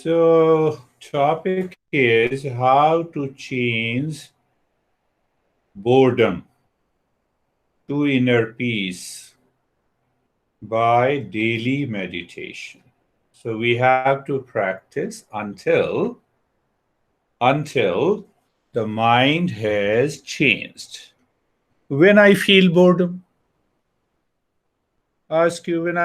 So, topic is how to change boredom to inner peace by daily meditation. So, we have to practice until the mind has changed. When I feel boredom, ask you when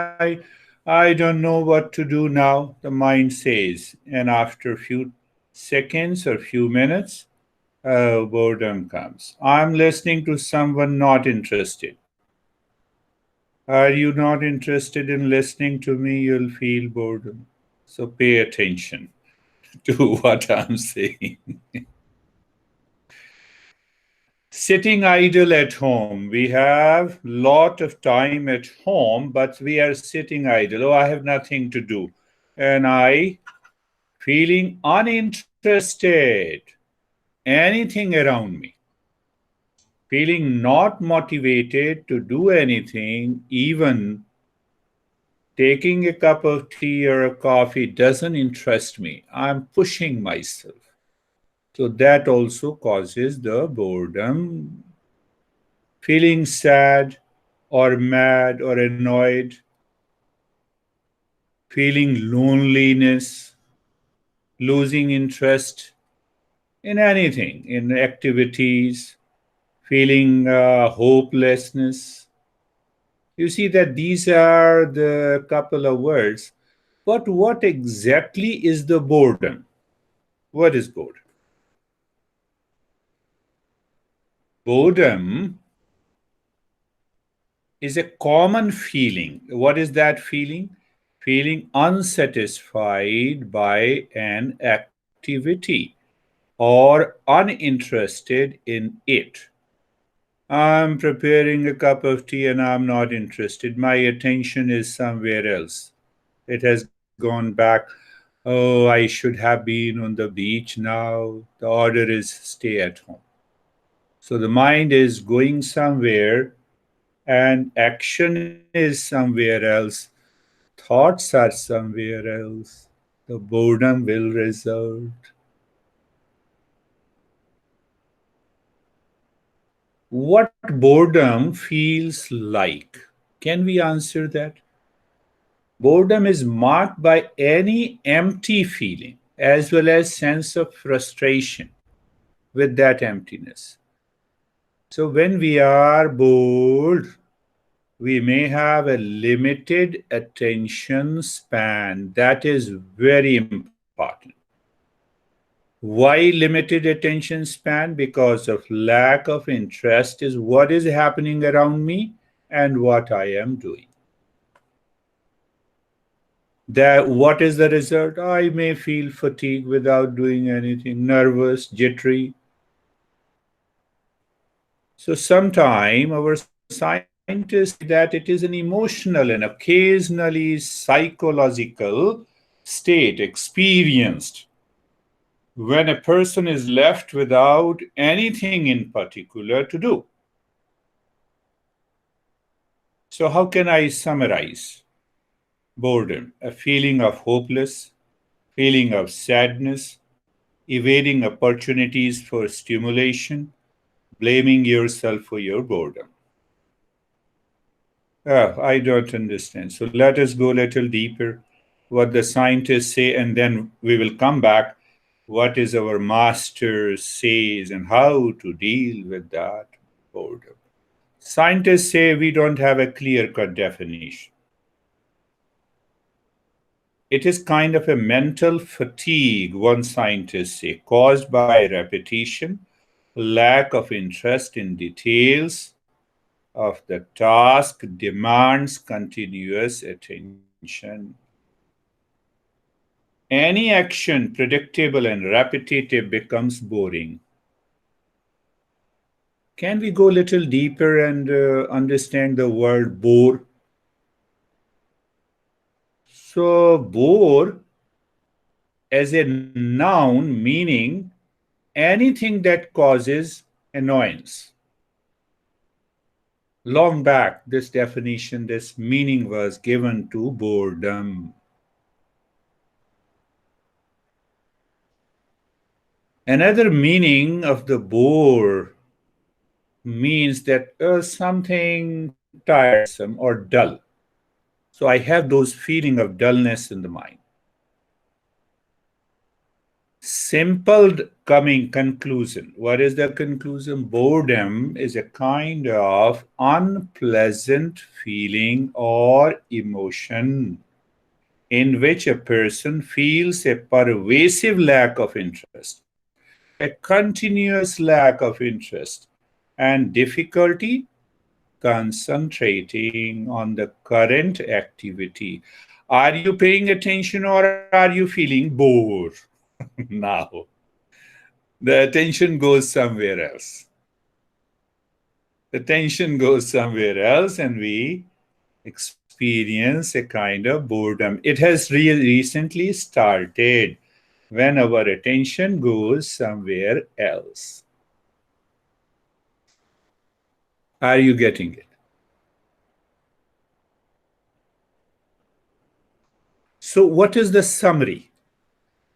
I don't know what to do now, the mind says, and after a few seconds or few minutes, boredom comes. I'm listening to someone not interested. Are you not interested in listening to me? You'll feel boredom. So pay attention to what I'm saying. Sitting idle at home. We have lot of time at home, but we are sitting idle. Oh, I have nothing to do. And I feeling uninterested anything around me, feeling not motivated to do anything, even taking a cup of tea or a coffee doesn't interest me. I'm pushing myself. So that also causes the boredom, feeling sad or mad or annoyed, feeling loneliness, losing interest in anything, in activities, feeling hopelessness. You see that these are the couple of words. But what exactly is the boredom? What is boredom? Boredom is a common feeling. What is that feeling? Feeling unsatisfied by an activity or uninterested in it. I'm preparing a cup of tea and I'm not interested. My attention is somewhere else. It has gone back. Oh, I should have been on the beach now. The order is stay at home. So the mind is going somewhere and action is somewhere else. Thoughts are somewhere else. The boredom will result. What boredom feels like? Can we answer that? Boredom is marked by any empty feeling as well as sense of frustration with that emptiness. So when we are bored, we may have a limited attention span. That is very important. Why limited attention span? Because of lack of interest is what is happening around me and what I am doing. That what is the result? I may feel fatigue without doing anything, nervous, jittery. So sometime our scientists say that it is an emotional and occasionally psychological state experienced when a person is left without anything in particular to do. So how can I summarize boredom? A feeling of hopeless, feeling of sadness, evading opportunities for stimulation, blaming yourself for your boredom. I don't understand. So let us go a little deeper what the scientists say, and then we will come back what is our master says and how to deal with that boredom. Scientists say we don't have a clear-cut definition. It is kind of a mental fatigue, one scientist say, caused by repetition, lack of interest in details of the task demands continuous attention. Any action predictable and repetitive becomes boring. Can we go a little deeper and understand the word bore? So, bore as a noun meaning anything that causes annoyance. Long back, this definition, this meaning was given to boredom. Another meaning of the bore means that something tiresome or dull. So I have those feeling of dullness in the mind. Simple coming conclusion. What is the conclusion? Boredom is a kind of unpleasant feeling or emotion in which a person feels a pervasive lack of interest, a continuous lack of interest, and difficulty concentrating on the current activity. Are you paying attention or are you feeling bored now? The attention goes somewhere else. The attention goes somewhere else, and we experience a kind of boredom. It has recently started when our attention goes somewhere else. Are you getting it? So, what is the summary?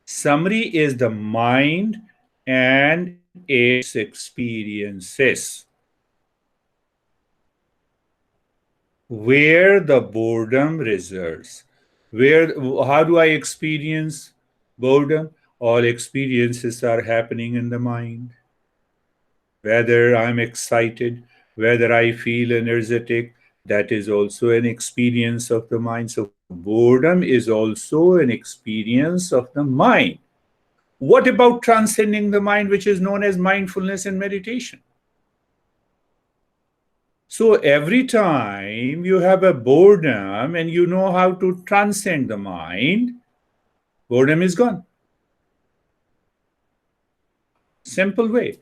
Summary is the mind and its experiences, where the boredom resides. Where, how do I experience boredom? All experiences are happening in the mind. Whether I'm excited, whether I feel energetic, that is also an experience of the mind. So, boredom is also an experience of the mind. What about transcending the mind, which is known as mindfulness and meditation? So every time you have a boredom and you know how to transcend the mind, boredom is gone. Simple way.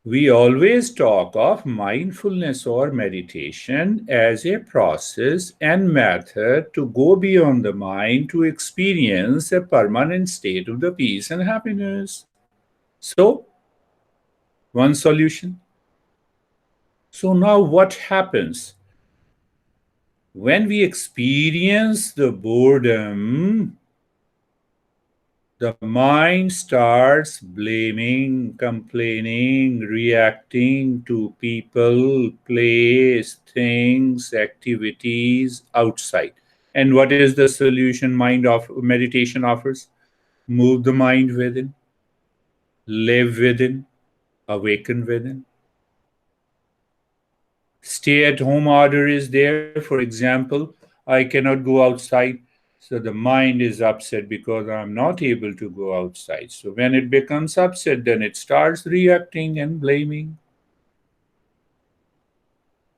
We always talk of mindfulness or meditation as a process and method to go beyond the mind to experience a permanent state of the peace and happiness. So, one solution. So, now what happens? When we experience the boredom, the mind starts blaming, complaining, reacting to people, place, things, activities outside. And what is the solution meditation offers? Move the mind within, live within, awaken within. Stay at home order is there. For example, I cannot go outside. So the mind is upset because I'm not able to go outside. So when it becomes upset, then it starts reacting and blaming.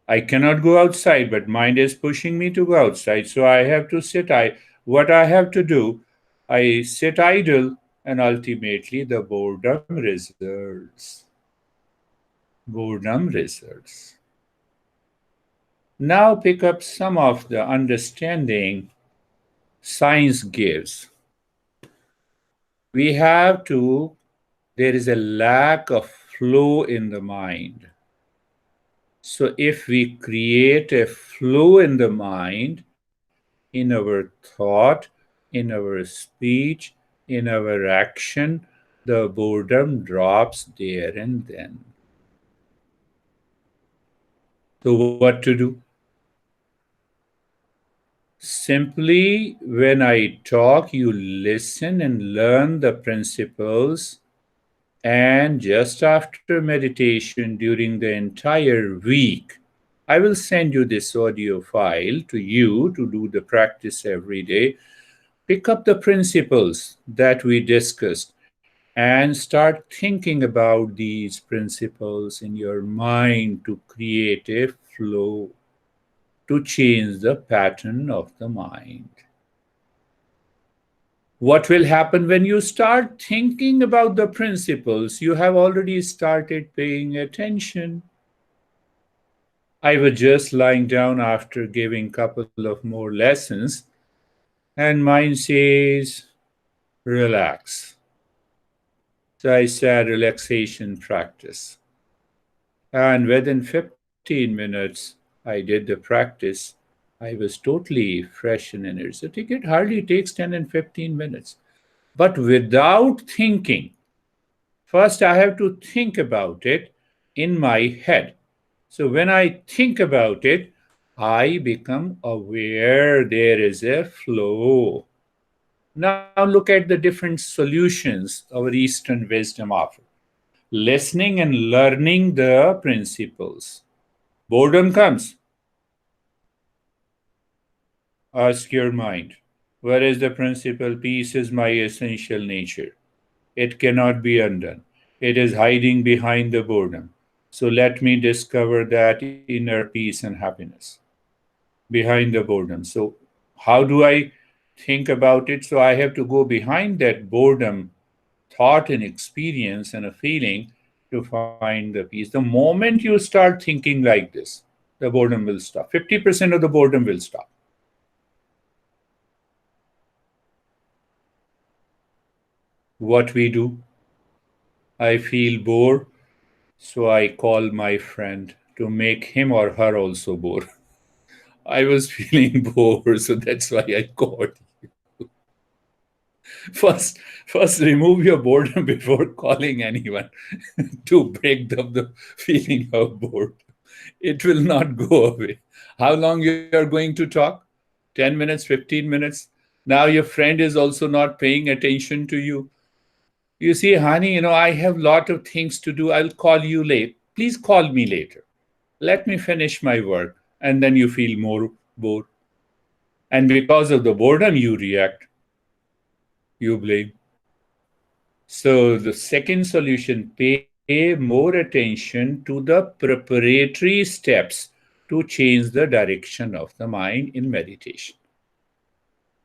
I cannot go outside, but mind is pushing me to go outside. So I have to sit. What I have to do, I sit idle, and ultimately the boredom results. Boredom results. Now pick up some of the understanding science gives. We have to, there is a lack of flow in the mind. So if we create a flow in the mind, in our thought, in our speech, in our action, the boredom drops there and then. So what to do? Simply, when I talk, you listen and learn the principles. And just after meditation during the entire week, I will send you this audio file to you to do the practice every day. Pick up the principles that we discussed and start thinking about these principles in your mind to create a flow, to change the pattern of the mind. What will happen when you start thinking about the principles? You have already started paying attention. I was just lying down after giving a couple of more lessons, and mind says, relax. So I said, relaxation practice. And within 15 minutes, I did the practice. I was totally fresh and energetic. It hardly takes 10 and 15 minutes. But without thinking, First, I have to think about it in my head. So when I think about it, I become aware there is a flow. Now look at the different solutions our Eastern wisdom offers. Listening and learning the principles. Boredom comes. Ask your mind. Where is the principle? Peace is my essential nature. It cannot be undone. It is hiding behind the boredom. So let me discover that inner peace and happiness behind the boredom. So, how do I think about it? So, I have to go behind that boredom, thought, and experience and a feeling to find the peace. The moment you start thinking like this, the boredom will stop. 50% of the boredom will stop. What we do, I feel bored, so I call my friend to make him or her also bored. I was feeling bored, so that's why I called. First, first remove your boredom before calling anyone to break up the feeling of boredom. It will not go away. How long you are going to talk? 10 minutes, 15 minutes. Now your friend is also not paying attention to you. You see, honey, I have lot of things to do. I'll call you late. Please call me later. Let me finish my work. And then you feel more bored. And because of the boredom, you react, you blame. So the second solution, pay more attention to the preparatory steps to change the direction of the mind in meditation.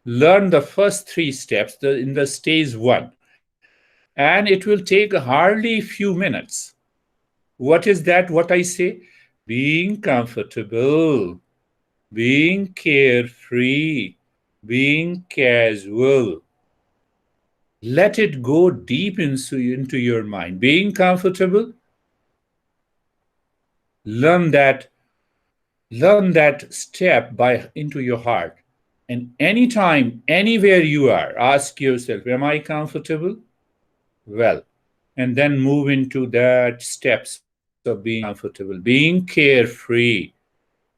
Learn the first three steps in the stage one, and it will take hardly few minutes. What is that? What I say? Being comfortable, being carefree, being casual. Let it go deep into your mind. Being comfortable, learn that learn that step by into your heart. And anytime, anywhere you are, ask yourself, am I comfortable? Well, and then move into that steps of being comfortable, being carefree,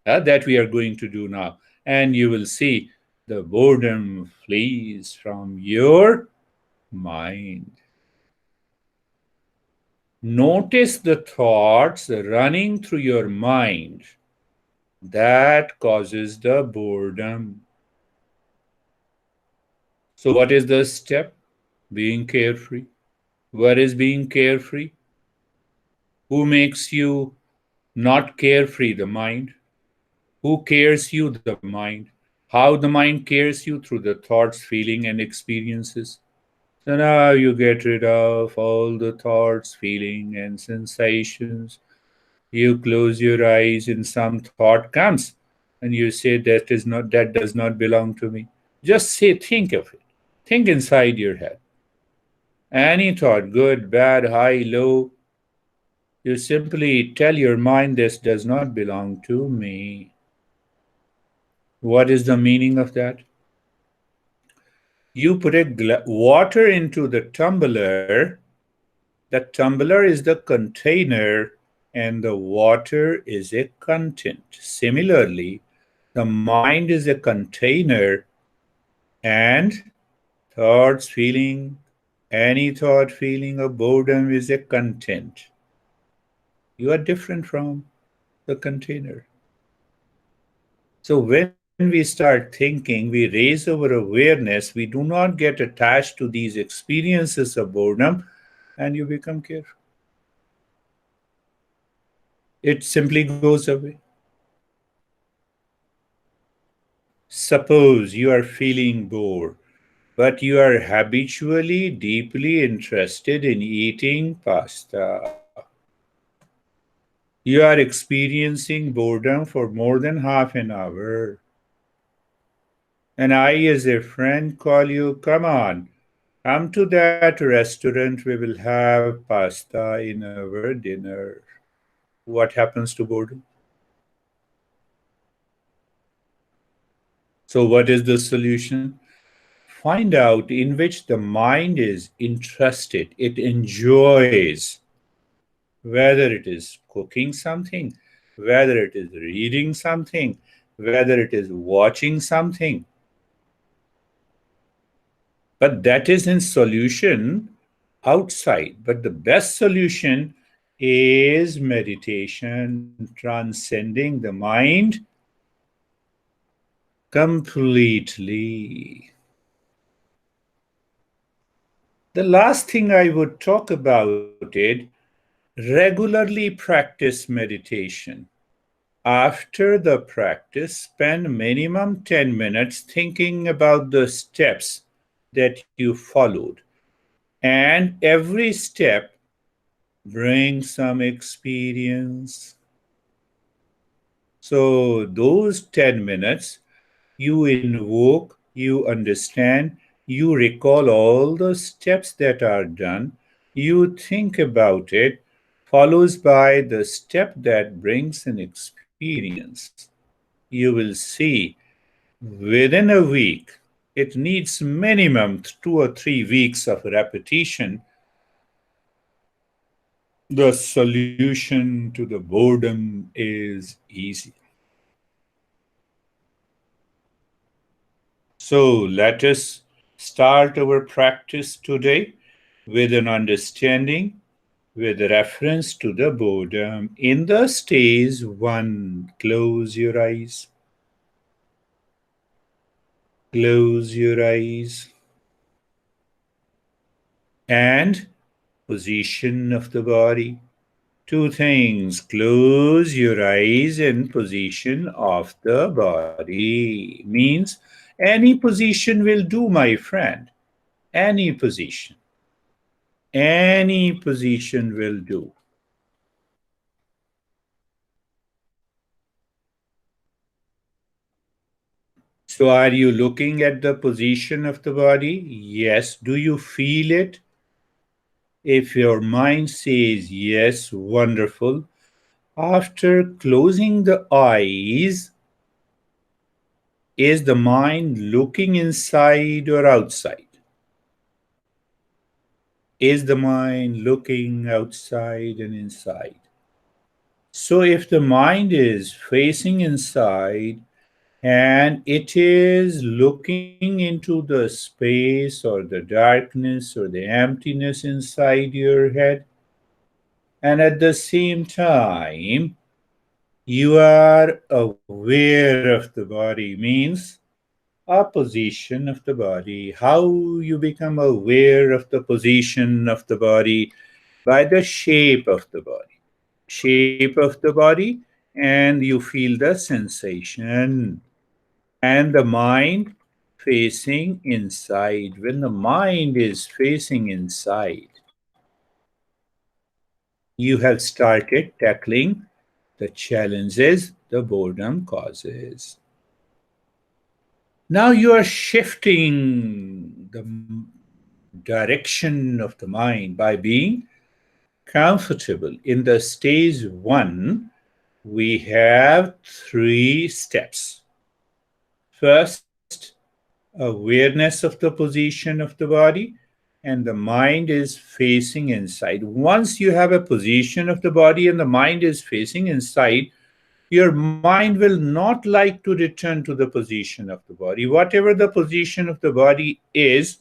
that we are going to do now. And you will see the boredom flees from your mind. Notice the thoughts running through your mind. That causes the boredom. So, what is the step? Being carefree. What is being carefree? Who makes you not carefree? The mind. Who cares you? The mind. How the mind cares you? Through the thoughts, feeling, and experiences. So now you get rid of all the thoughts, feeling, and sensations. You close your eyes and some thought comes and you say that does not belong to me. Just say, think of it. Think inside your head. Any thought, good, bad, high, low, you simply tell your mind this does not belong to me. What is the meaning of that? You put water into the tumbler. The tumbler is the container and the water is a content. Similarly, the mind is a container and thoughts, feeling, any thought, feeling of boredom is a content. You are different from the container. So when we start thinking, we raise our awareness, we do not get attached to these experiences of boredom, and you become careful. It simply goes away. Suppose you are feeling bored, but you are habitually deeply interested in eating pasta. You are experiencing boredom for more than half an hour. And I, as a friend, call you, come on, come to that restaurant, we will have pasta in our dinner. What happens to boredom? So, what is the solution? find out in which the mind is interested, it enjoys, whether it is cooking something, whether it is reading something, whether it is watching something. But that is in solution outside. But the best solution is meditation, transcending the mind completely. The last thing I would talk about it, regularly practice meditation. After the practice, spend minimum 10 minutes thinking about the steps that you followed. And every step brings some experience. So, those 10 minutes, you invoke, you understand, you recall all the steps that are done, you think about it, follows by the step that brings an experience. You will see within a week, it needs minimum 2 or 3 weeks of repetition. The solution to the boredom is easy. So let us start our practice today with an understanding with reference to the boredom. In the stage one, close your eyes. Close your eyes. And position of the body. Two things. Close your eyes and position of the body. Means any position will do, my friend. Any position. Any position will do. So, are you looking at the position of the body? Yes. Do you feel it? If your mind says yes, wonderful. After closing the eyes, is the mind looking inside or outside? Is the mind looking outside and inside? So, if the mind is facing inside, and it is looking into the space or the darkness or the emptiness inside your head. And at the same time, you are aware of the body, means a position of the body. How you become aware of the position of the body? By the shape of the body. Shape of the body, and you feel the sensation and the mind facing inside. When the mind is facing inside, you have started tackling the challenges the boredom causes. Now you are shifting the direction of the mind by being comfortable. In the stage one, we have 3 steps. First, awareness of the position of the body, and the mind is facing inside. Once you have a position of the body and the mind is facing inside, your mind will not like to return to the position of the body. Whatever the position of the body is,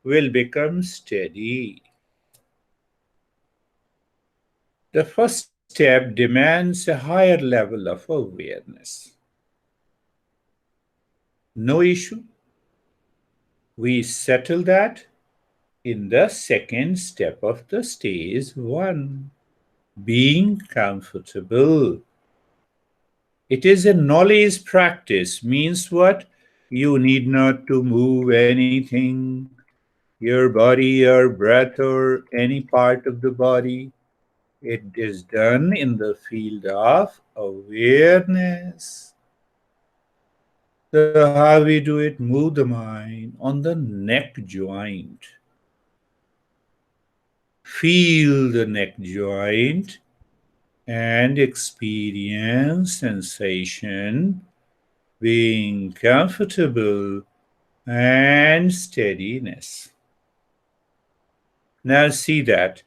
will become steady. The first step demands a higher level of awareness. No issue. We settle that in the second step of the stage one, being comfortable. It is a knowledge practice, means what? You need not to move anything, your body or breath or any part of the body. It is done in the field of awareness. So, how we do it? Move the mind on the neck joint. Feel the neck joint and experience sensation being comfortable and steadiness. Now see that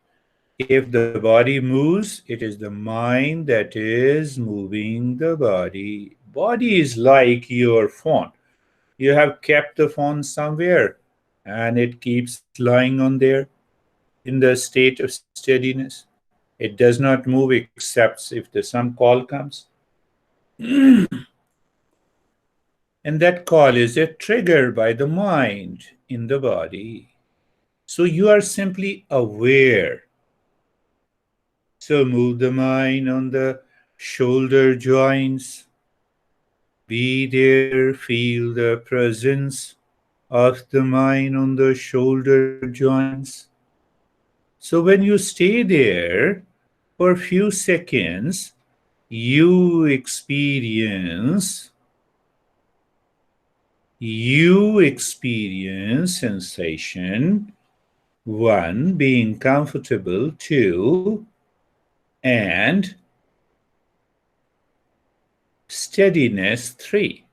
if the body moves, it is the mind that is moving the body. Body is like your phone. You have kept the phone somewhere and it keeps lying on there in the state of steadiness. It does not move except if the some call comes. And that call is a trigger by the mind in the body. So you are simply aware. So move the mind on the shoulder joints. Be there, feel the presence of the mind on the shoulder joints. So when you stay there for a few seconds, you experience sensation one being comfortable, two, and steadiness, three.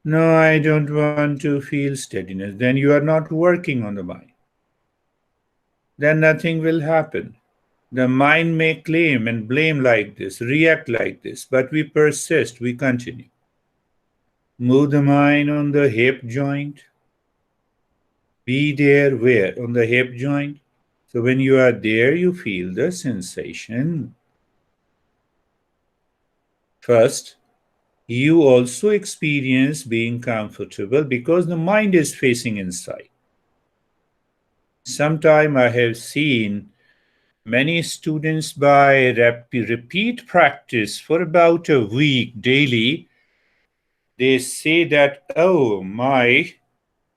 No, I don't want to feel steadiness. Then you are not working on the mind. Then nothing will happen. The mind may claim and blame like this, react like this, but we persist, we continue. Move the mind on the hip joint. Be there where? On the hip joint. So when you are there, you feel the sensation. First, you also experience being comfortable because the mind is facing inside. Sometime I have seen many students by repeat practice for about a week daily, they say that, oh, my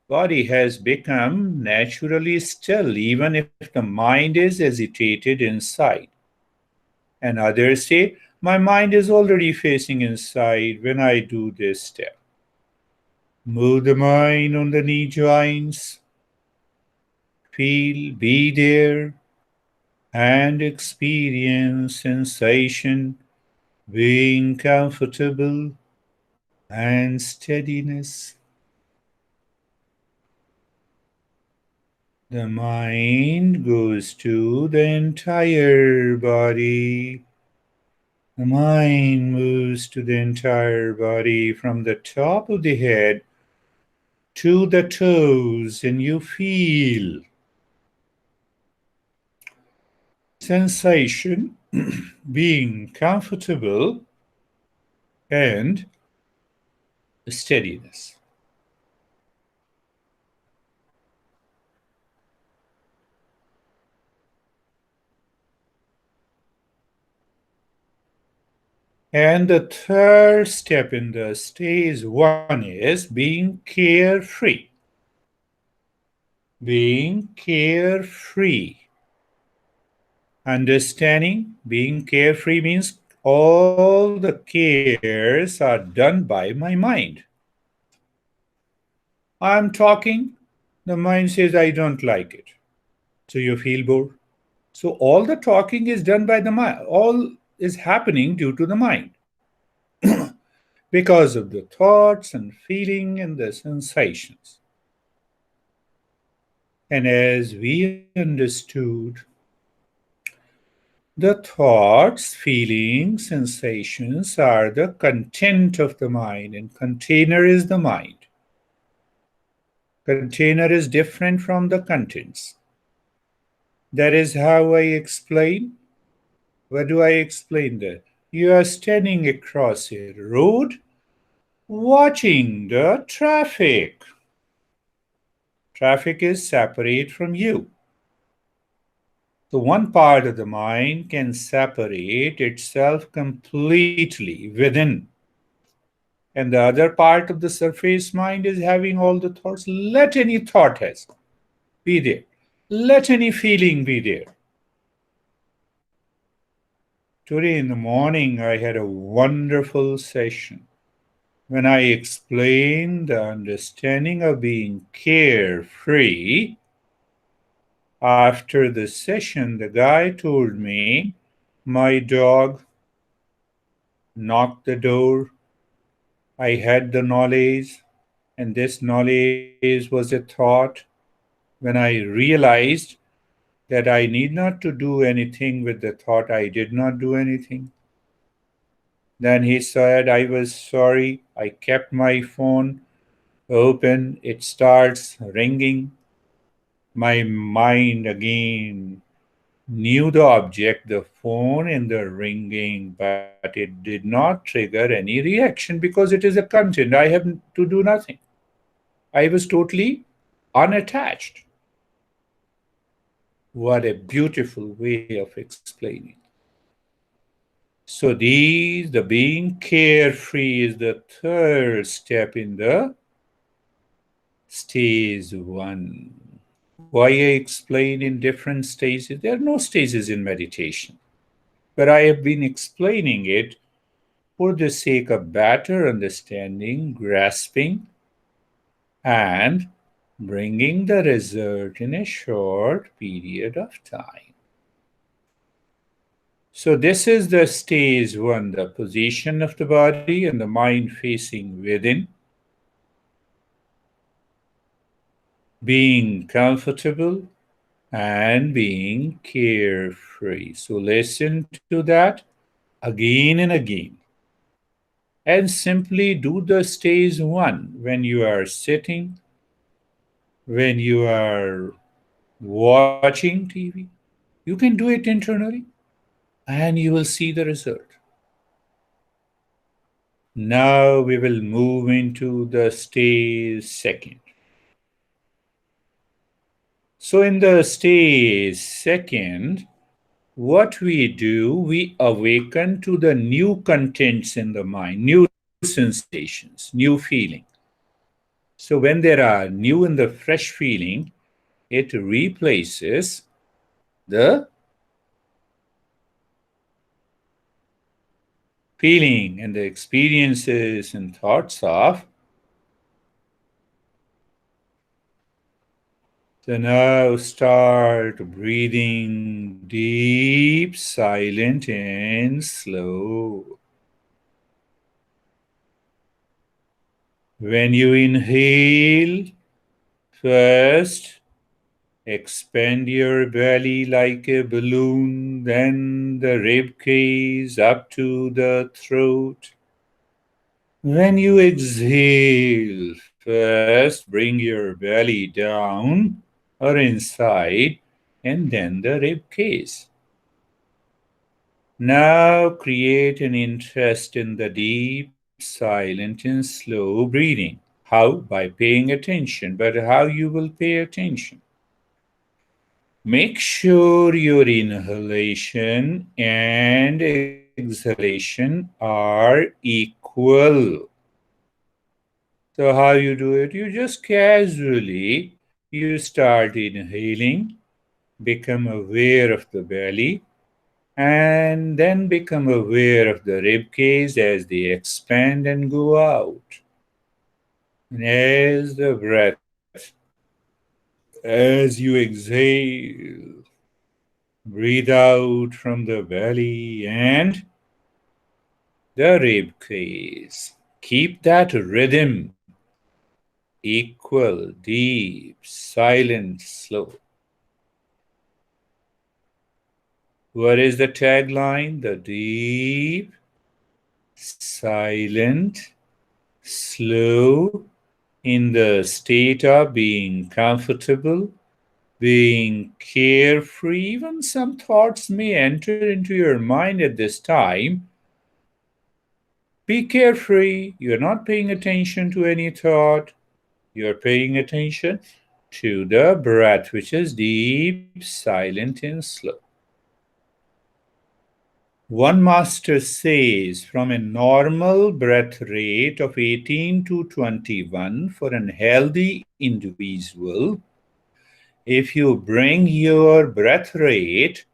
body has become naturally still, even if the mind is agitated inside. And others say, my mind is already facing inside when I do this step. Move the mind on the knee joints, feel, be there, and experience sensation, being comfortable, and steadiness. The mind goes to the entire body. The mind moves to the entire body from the top of the head to the toes, and you feel sensation being comfortable and steadiness. And the third step in the stage one is being carefree. Being carefree. Understanding being carefree means all the cares are done by my mind. I'm talking, the mind says, I don't like it. So you feel bored. So all the talking is done by the mind. All is happening due to the mind because of the thoughts and feeling and the sensations. And as we understood, the thoughts, feelings, sensations are the content of the mind, and container is the mind. Container is different from the contents. That is how I explain. What do I explain there? You are standing across a road watching the traffic. Traffic is separate from you. So one part of the mind can separate itself completely within, and the other part of the surface mind is having all the thoughts. Let any thought has be there. Let any feeling be there. Today in the morning, I had a wonderful session when I explained the understanding of being carefree. After the session, the guy told me my dog knocked the door. I had the knowledge And this knowledge was a thought when I realized that I need not to do anything with the thought I did not do anything. Then he said, I was sorry. I kept my phone open. It starts ringing. My mind again knew the object, the phone, and the ringing, but it did not trigger any reaction because it is a content. I have to do nothing. I was totally unattached. What a beautiful way of explaining. So, the being carefree is the third step in the stage one. Why I explain in different stages? There are no stages in meditation, but I have been explaining it for the sake of better understanding, grasping, and bringing the result in a short period of time. So, this is the stage one, the position of the body and the mind facing within, being comfortable and being carefree. So, listen to that again and again. And simply do the stage one when you are sitting, when you are watching TV. You can do it internally and you will see the result. Now we will move into the stage second. So, in the stage second, what we do, we awaken to the new contents in the mind, new sensations, new feeling. So, when there are new and the fresh feeling, it replaces the feeling and the experiences and thoughts of. So now start breathing deep, silent, and slow. When you inhale, first expand your belly like a balloon, then the rib cage up to the throat. When you exhale, first bring your belly down or inside and then the rib cage. Now create an interest in the deep, silent, and slow breathing. How? By paying attention. But how you will pay attention? Make sure your inhalation and exhalation are equal. So how you do it? You just casually you start inhaling, become aware of the belly, and then become aware of the rib cage as they expand and go out. And as the breath, as you exhale, breathe out from the belly and the rib cage. Keep that rhythm equal, deep, silent, slow. What is the tagline? The deep, silent, slow, in the state of being comfortable, being carefree. Even some thoughts may enter into your mind at this time. Be carefree. You're not paying attention to any thought. You're paying attention to the breath, which is deep, silent, and slow. One master says from a normal breath rate of 18 to 21 for an healthy individual, if you bring your breath rate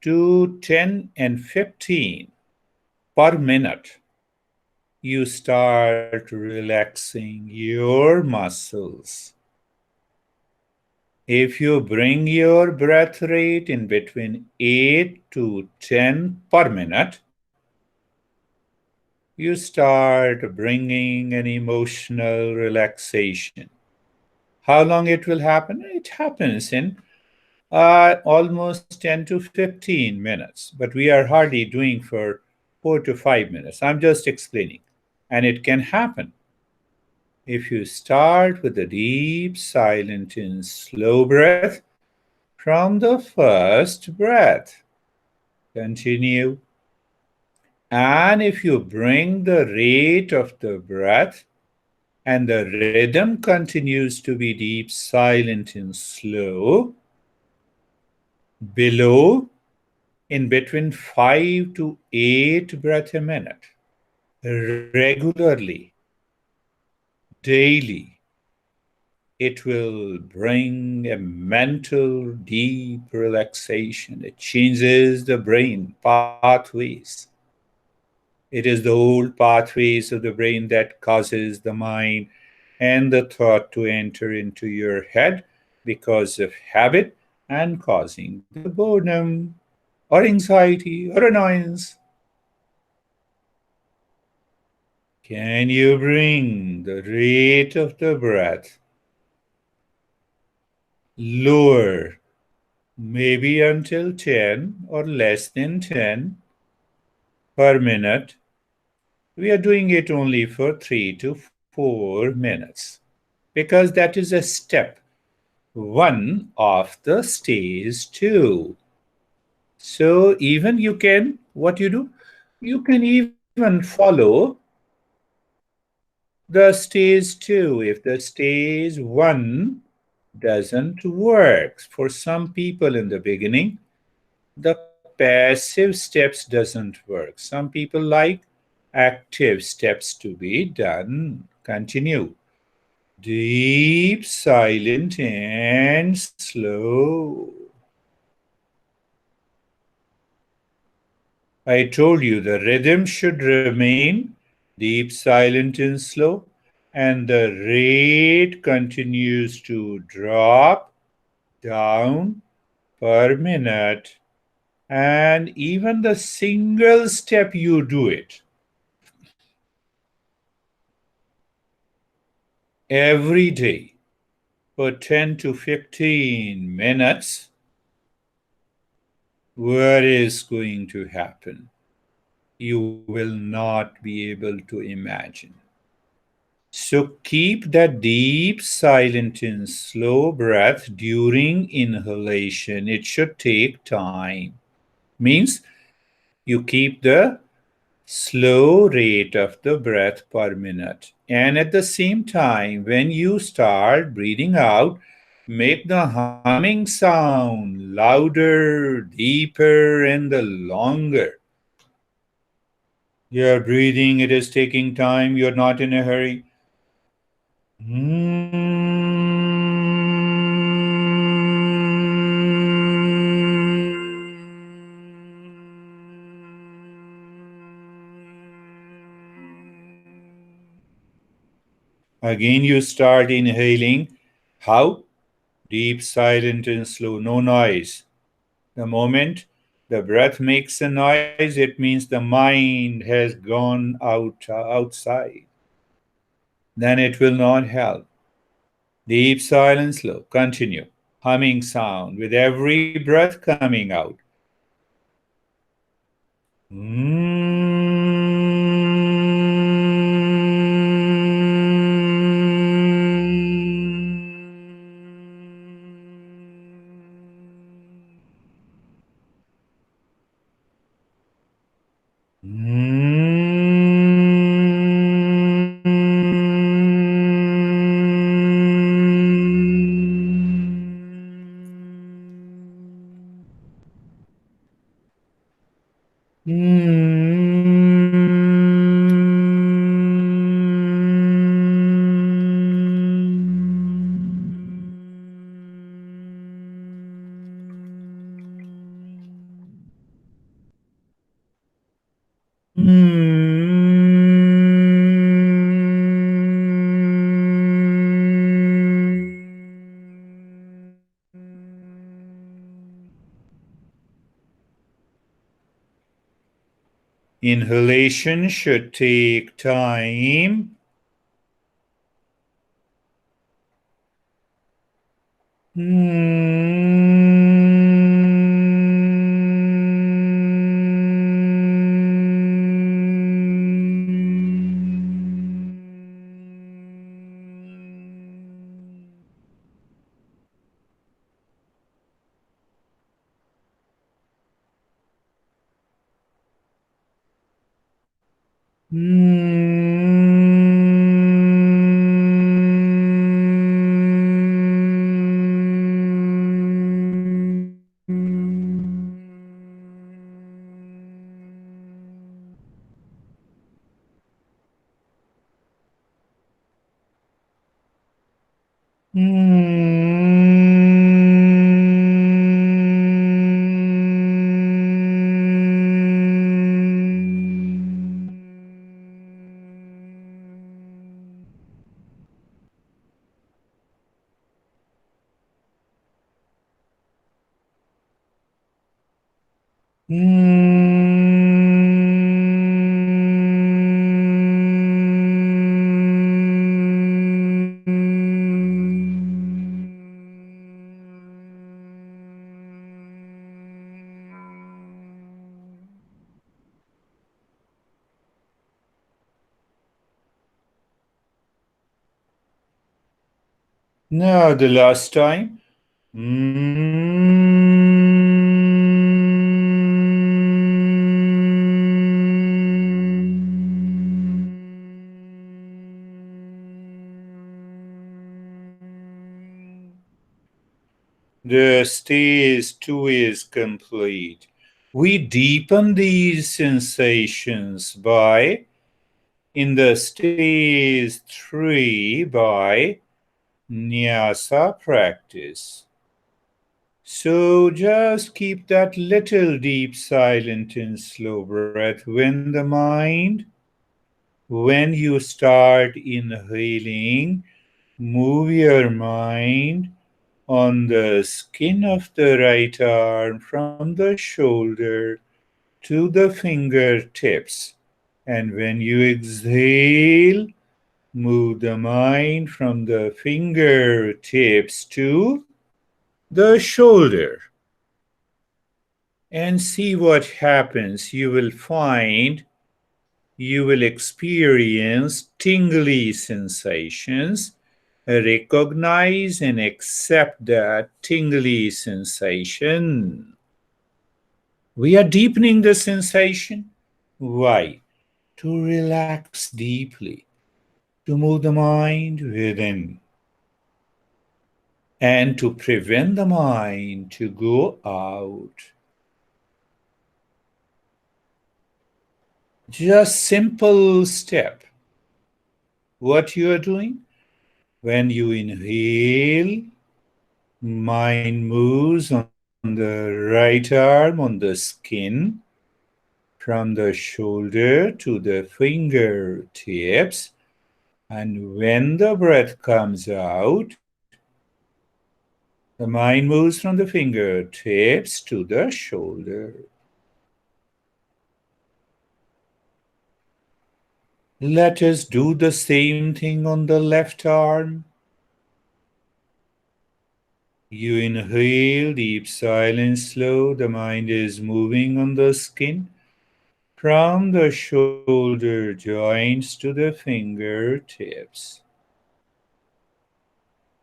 to 10 and 15 per minute, you start relaxing your muscles. If you bring your breath rate in between 8 to 10 per minute, you start bringing an emotional relaxation. How long it will happen? It happens in almost 10 to 15 minutes, but we are hardly doing for 4 to 5 minutes. I'm just explaining. And it can happen if you start with a deep, silent, and slow breath from the first breath. Continue. And if you bring the rate of the breath and the rhythm continues to be deep, silent, and slow, below in between 5 to 8 breaths a minute, regularly, daily, it will bring a mental deep relaxation. It changes the brain pathways. It is the old pathways of the brain that causes the mind and the thought to enter into your head because of habit and causing the boredom or anxiety or annoyance. Can you bring the rate of the breath lower, maybe until 10 or less than 10 per minute? We are doing it only for 3 to 4 minutes because that is a step one of the stage two. So even you can, what you do, you can even follow the stage two if the stage one doesn't work. For some people in the beginning, the passive steps doesn't work. Some people like active steps to be done. Continue. Deep, silent, and slow. I told you the rhythm should remain deep, silent, and slow, and the rate continues to drop down per minute. And even the single step you do it every day for 10 to 15 minutes, what is going to happen? You will not be able to imagine. So keep that deep, silent, and slow breath during inhalation. It should take time. Means you keep the slow rate of the breath per minute. And at the same time, when you start breathing out, make the humming sound louder, deeper, and the longer. You're breathing, it is taking time, you're not in a hurry. Again, you start inhaling. How? Deep, silent, and slow, no noise. The moment the breath makes a noise, it means the mind has gone outside. Then it will not help. Deep, silent, slow. Continue. Humming sound with every breath coming out. Inhalation should take time. Now the last time. The stage 2 is complete. We deepen these sensations by, in the stage 3, by Nyasa practice. So just keep that little deep, silent, and slow breath when you start inhaling, move your mind on the skin of the right arm from the shoulder to the fingertips. And when you exhale, move the mind from the fingertips to the shoulder. And see what happens. You will experience tingly sensations. Recognize and accept that tingly sensation. We are deepening the sensation. Why? To relax deeply, to move the mind within, and to prevent the mind to go out. Just simple step. What you are doing? When you inhale, mind moves on the right arm on the skin from the shoulder to the fingertips. And when the breath comes out, the mind moves from the fingertips to the shoulder. Let us do the same thing on the left arm. You inhale, deep, silent, slow. The mind is moving on the skin from the shoulder joints to the fingertips.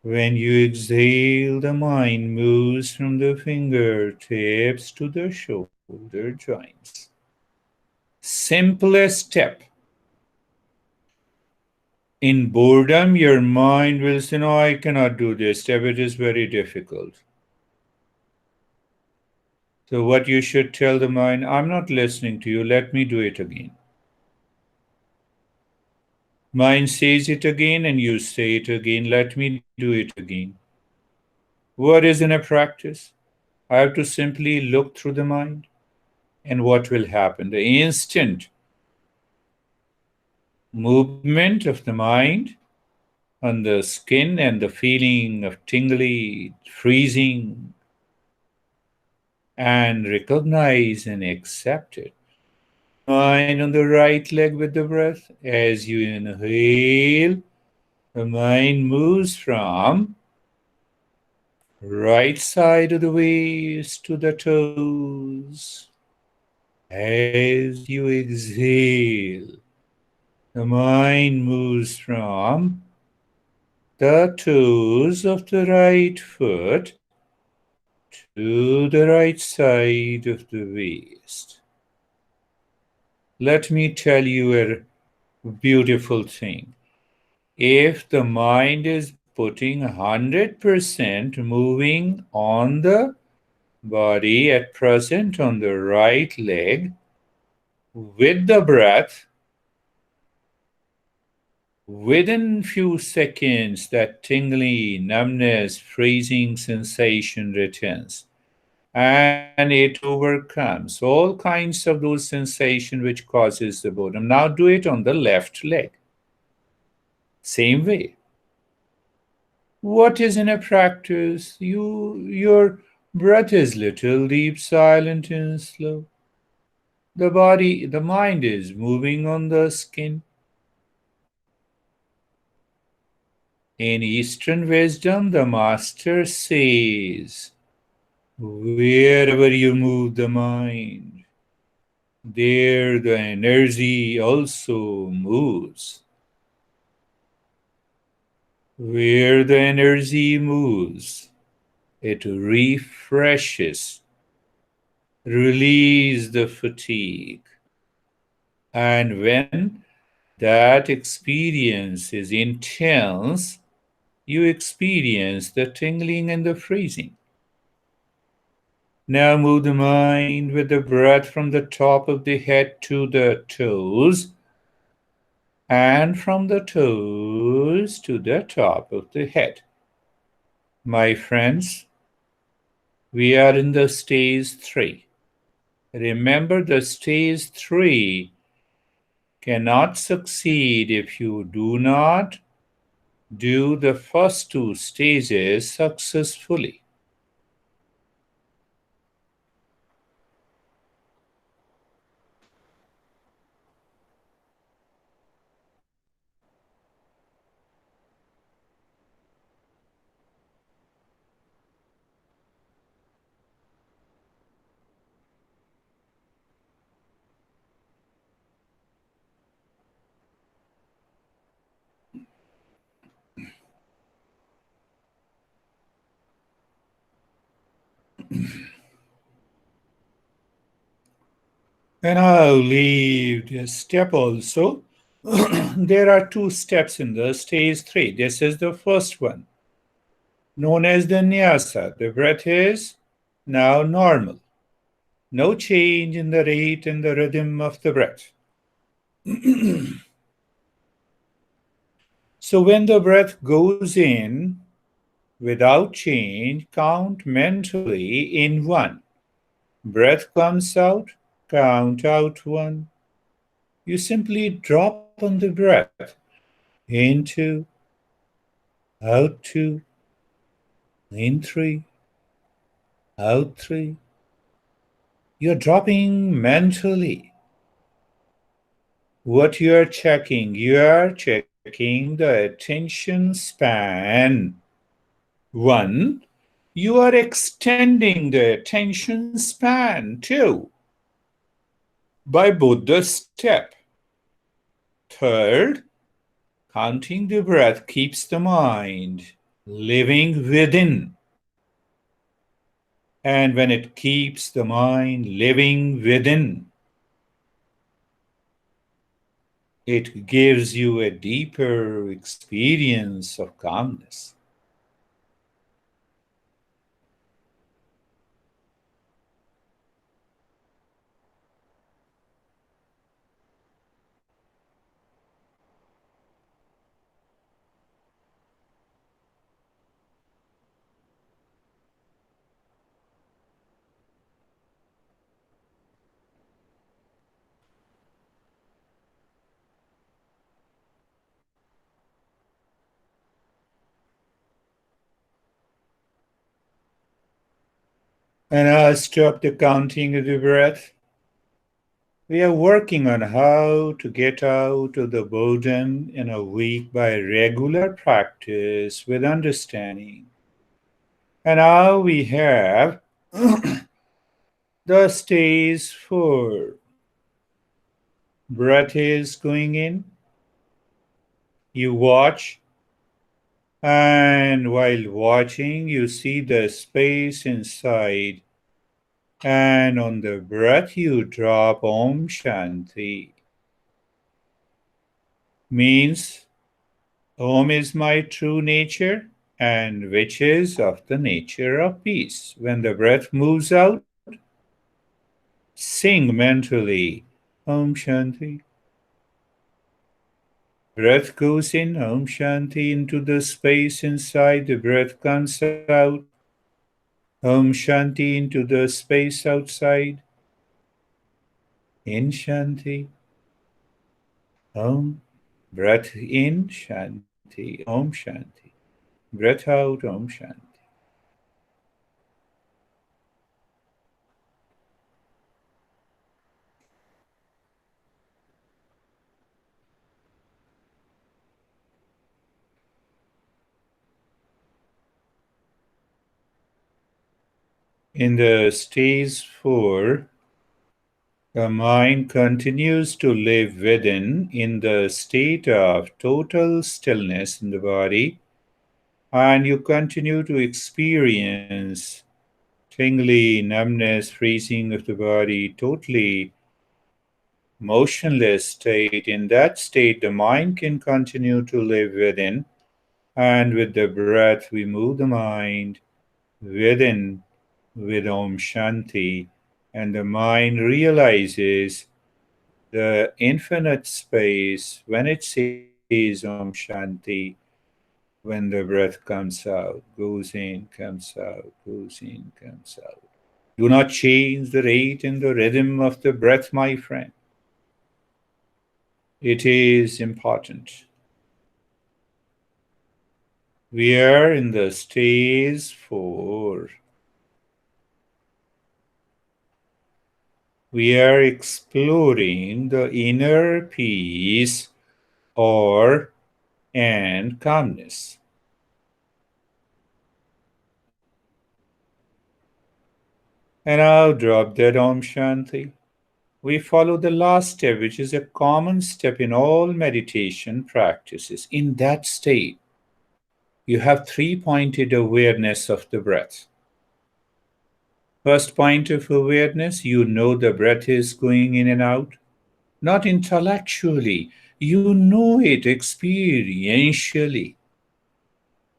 When you exhale, the mind moves from the fingertips to the shoulder joints. Simplest step. In boredom, your mind will say, no, I cannot do this step. It is very difficult. So what you should tell the mind, I'm not listening to you. Let me do it again. Mind says it again and you say it again. Let me do it again. What is in a practice? I have to simply look through the mind. And what will happen? The instant movement of the mind on the skin and the feeling of tingly, freezing, and recognize and accept it. mind on the right leg with the breath. As you inhale, the mind moves from right side of the waist to the toes. As you exhale, the mind moves from the toes of the right foot to the right side of the waist. Let me tell you a beautiful thing. If the mind is putting 100% moving on the body at present on the right leg with the breath, within few seconds that tingly, numbness, freezing sensation returns. And it overcomes all kinds of those sensations which causes the boredom. Now do it on the left leg. Same way. What is in a practice? Your breath is little, deep, silent, and slow. The mind is moving on the skin. In Eastern wisdom, the master says, wherever you move the mind, there the energy also moves. Where the energy moves, it refreshes, release the fatigue. And when that experience is intense, you experience the tingling and the freezing. Now move the mind with the breath from the top of the head to the toes, and from the toes to the top of the head. My friends, we are in the stage 3. Remember, the stage 3 cannot succeed if you do not do the first 2 stages successfully. And I'll leave this step also. There are 2 steps in the stage 3. This is the first one, known as the nyasa. The breath is now normal. No change in the rate and the rhythm of the breath. So when the breath goes in without change, count mentally in 1. Breath comes out, count out 1. You simply drop on the breath. In 2, out 2, in 3, out 3. You're dropping mentally. What you're checking the attention span. 1, you are extending the attention span. 2, by both the step. 3rd, counting the breath keeps the mind living within. And when it keeps the mind living within, it gives you a deeper experience of calmness. And I'll stop the counting of the breath. We are working on how to get out of the boredom in a week by regular practice with understanding. And now we have the stage 4. Breath is going in, you watch, and while watching, you see the space inside. And on the breath, you drop Om Shanti. Means Om is my true nature, and which is of the nature of peace. When the breath moves out, sing mentally Om Shanti. Breath goes in, Om Shanti, into the space inside. The breath comes out, Om Shanti, into the space outside. In Shanti, Om. Breath in, Shanti, Om Shanti. Breath out, Om Shanti. In the stage 4, the mind continues to live within in the state of total stillness in the body, and you continue to experience tingly, numbness, freezing of the body, totally motionless state. In that state, the mind can continue to live within, and with the breath, we move the mind within with Om Shanti, and the mind realizes the infinite space when it says Om Shanti, when the breath comes out, goes in, comes out, goes in, comes out. Do not change the rate and the rhythm of the breath, my friend. It is important. We are in the stage 4. We are exploring the inner peace or and calmness. And now drop that Om Shanti. We follow the last step, which is a common step in all meditation practices. In that state, you have three-pointed awareness of the breath. First point of awareness, you know the breath is going in and out. Not intellectually, you know it experientially.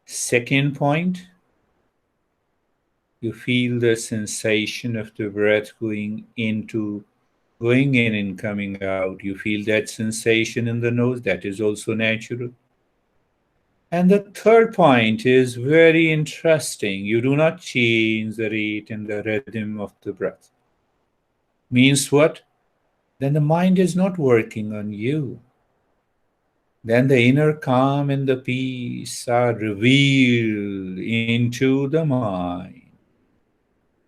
Second point, you feel the sensation of the breath going in and coming out. You feel that sensation in the nose, that is also natural. And the third point is very interesting. You do not change the rate and the rhythm of the breath. Means what? Then the mind is not working on you. Then the inner calm and the peace are revealed into the mind,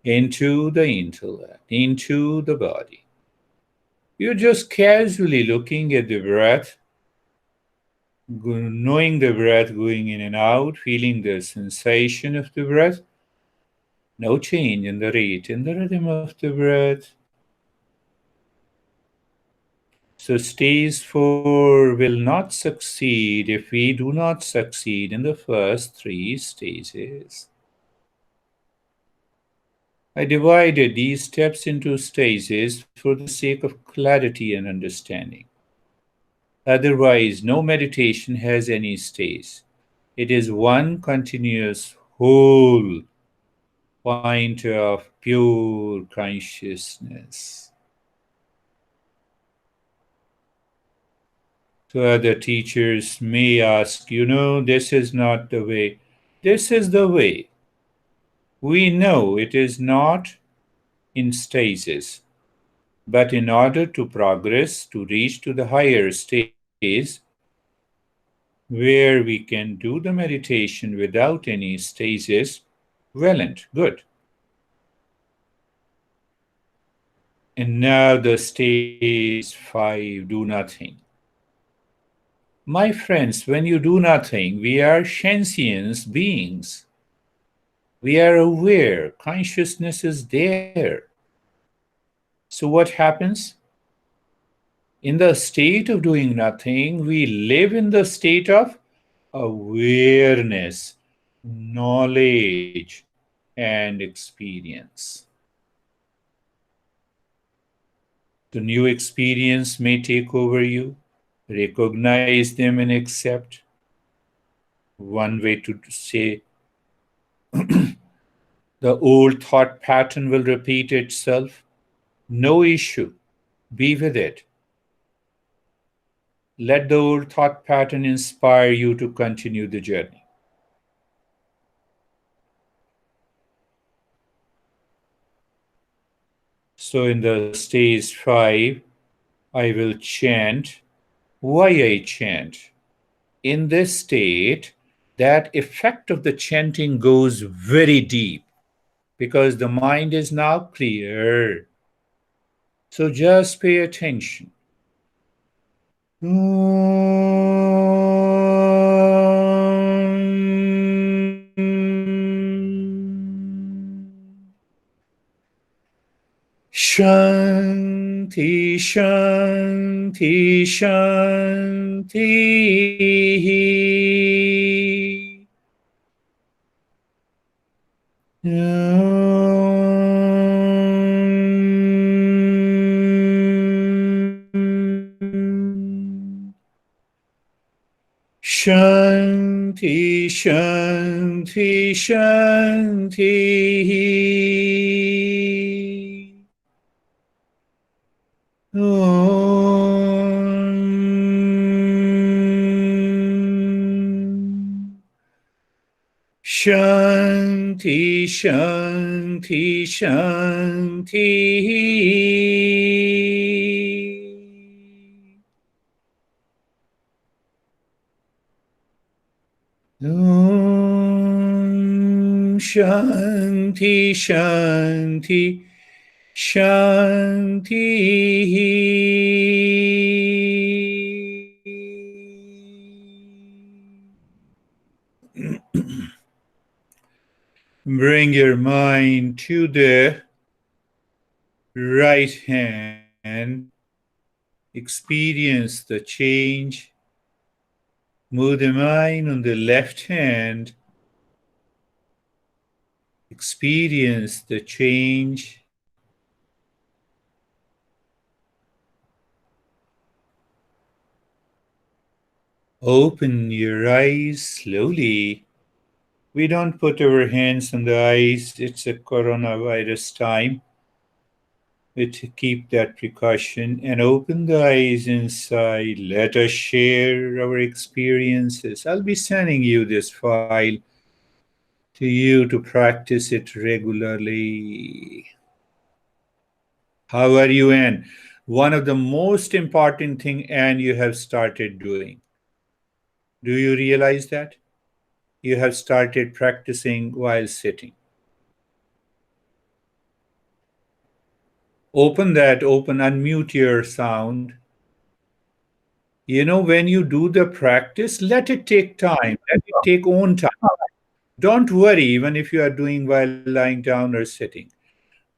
into the intellect, into the body. You're just casually looking at the breath, knowing the breath going in and out, feeling the sensation of the breath. No change in the rate and the rhythm of the breath. So, stage 4 will not succeed if we do not succeed in the first 3 stages. I divided these steps into stages for the sake of clarity and understanding. Otherwise, no meditation has any stage. It is one continuous whole point of pure consciousness. So other teachers may ask, this is not the way. This is the way. We know it is not in stages, but in order to progress, to reach to the higher stage, where we can do the meditation without any stages, well and good. And now the stage 5, do nothing. My friends, when you do nothing, we are sentient beings. We are aware, consciousness is there. So, what happens? In the state of doing nothing, we live in the state of awareness, knowledge, and experience. The new experience may take over you. Recognize them and accept. One way to say the old thought pattern will repeat itself. No issue. Be with it. Let the old thought pattern inspire you to continue the journey. So, in the stage 5, I will chant. Why I chant? In this state, that effect of the chanting goes very deep because the mind is now clear. So just pay attention. Shanti, Shanti, Shanti. Shanti, Shanti, Shanti. Om. Shanti, Shanti, Shanti. Om Shanti Shanti Shanti. Bring your mind to the right hand. Experience the change. Move the mind on the left hand. Experience the change. Open your eyes slowly. We don't put our hands on the eyes. It's a coronavirus time. We keep that precaution and open the eyes inside. Let us share our experiences. I'll be sending you this file to you to practice it regularly. How are you, Anne? One of the most important thing, Anne, you have started doing. Do you realize that? You have started practicing while sitting. Unmute your sound. When you do the practice, let it take time, let it take own time. Don't worry, even if you are doing while lying down or sitting.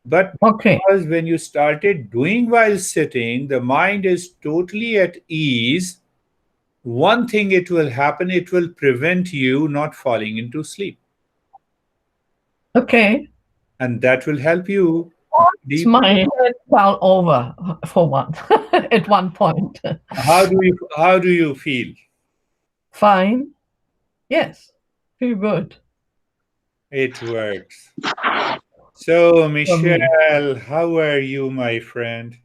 But Okay. because when you started doing while sitting, the mind is totally at ease. One thing it will happen, it will prevent you not falling into sleep. Okay. And that will help you It's deep. my head fell over for one at one point. How do you feel? Fine. Yes. Feel good It works. So, for me. Michelle, how are you, my friend?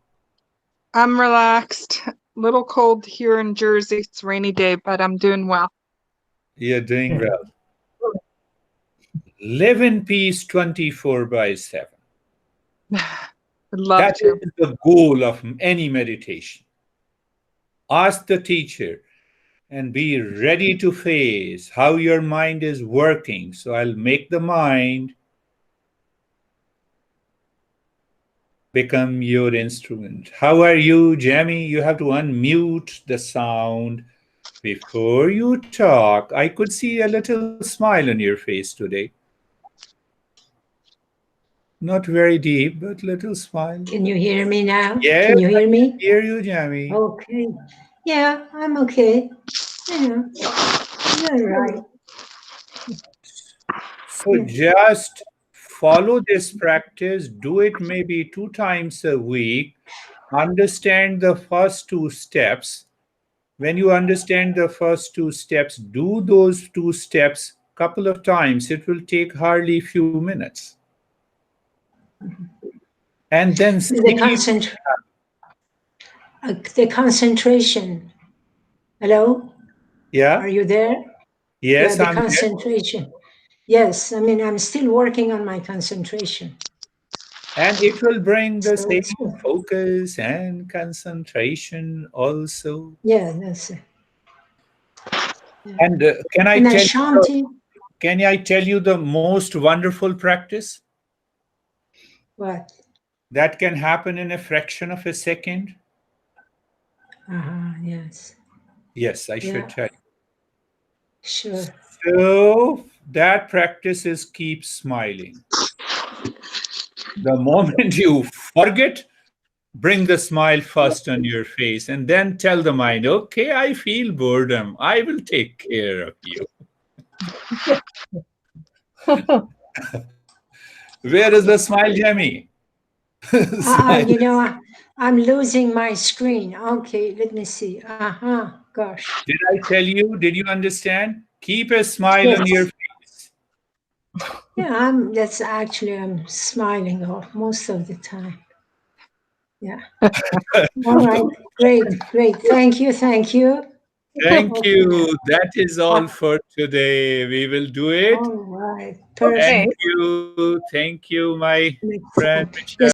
I'm relaxed. A little cold here in Jersey. It's a rainy day, but I'm doing well. You're doing Yeah. well. Live in peace 24 by 7. Would love That to. is the goal of any meditation. Ask the teacher and be ready to face how your mind is working. So I'll make the mind become your instrument. How are you, Jamie? You have to unmute the sound before you talk. I could see a little smile on your face today. Not very deep, but little smile. Can you hear me now? Yes, Can you I hear can me? hear you, Jamie. Okay. Yeah, I'm okay. You know, you're right. So Yeah. just follow this practice. Do it maybe 2 times a week. Understand the first 2 steps. When you understand the first 2 steps, do those 2 steps couple of times. It will take hardly few minutes. And then The see, concentration. Hello? yeah, Are you there? Yeah, yes, the I'm there. concentration. Yes, I mean, I'm still working on my concentration. And it will bring the So same it's good. focus and concentration also. Yeah, that's it. Yeah. And And Ashanti, can I tell you the most wonderful practice what? that can happen in a fraction of a second? Yes. Yes, I should Yeah, tell you. sure. So that practice is keep smiling. The moment you forget, bring the smile first on your face and then tell the mind, okay, I feel boredom. I will take care of you. Where is the smile, Jamie? Smile. You know, I'm losing my screen. Okay, let me see. Gosh. Did I tell you? Did you understand? Keep a smile on your Yes. face. Yeah, I'm smiling most of the time. Yeah. All right. Great. Thank you. Thank Okay. you. That is all Uh, for today. We will do it. all right. Thank Okay. Perfect. you. Thank you, my Next friend time. Yes. Michelle.